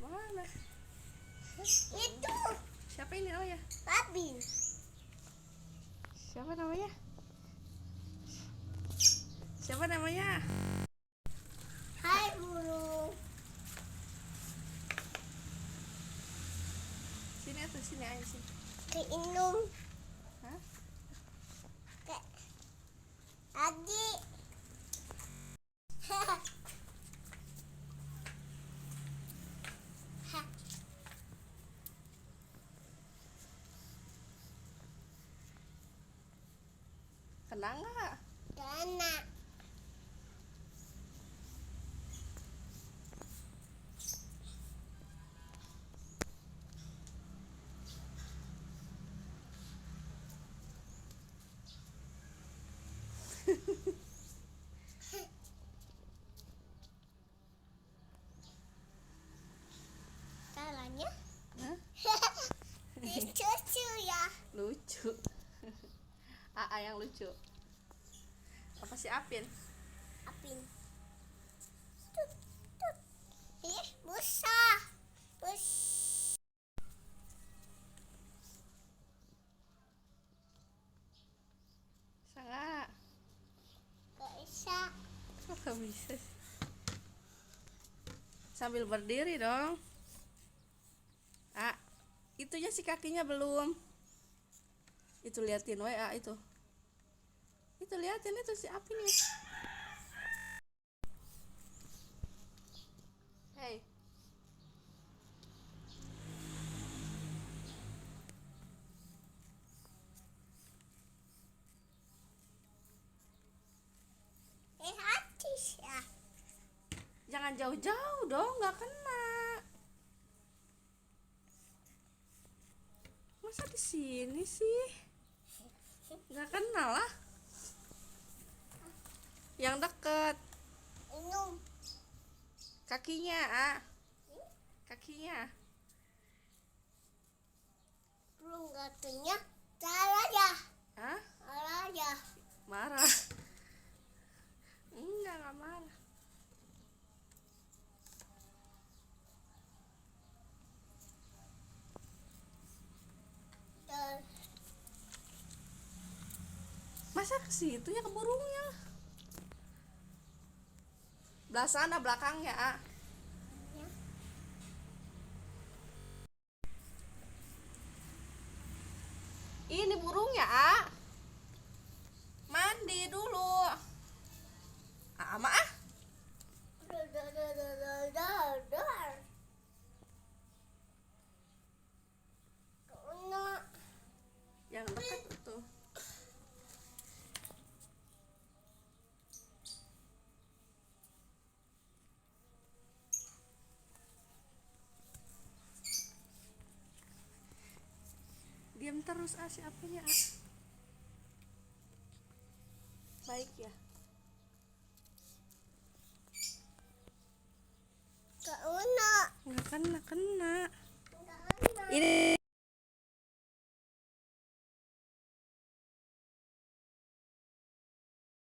Mana? Itu Siapa ini namanya? babi. Siapa namanya? Siapa namanya? Hai burung. Sini atau sini aja sini. Keinum. Hah? Ke adik. Kena nggak? Kena. Caranya? Hah? Lucu ya. Lucu. Aa yang lucu. Apa si Apin? Apin. Tut, tut. Ih, busa. Bus. Sangat. Gak bisa. Kok gak bisa sih? Sambil berdiri dong. Itunya si kakinya belum. Itu liatin WA itu. Itu liatin itu si Apinnya. Hey. Artis ya. Jangan jauh-jauh dong, nggak kena. Masa di sini sih? Nggak kena lah. Yang deket Minum. kakinya, kakinya. Belum katanya. Salah ya. Hah? Salah ya. Marah? Enggak marah. Masa ke situ ya, ke burungnya? Belah sana belakangnya, Ini burungnya, Mandi dulu. Ama yang dekat tuh. Diam terus si Apinnya, Baik ya. Kak Una. Nggak kena. Kak Una. Ini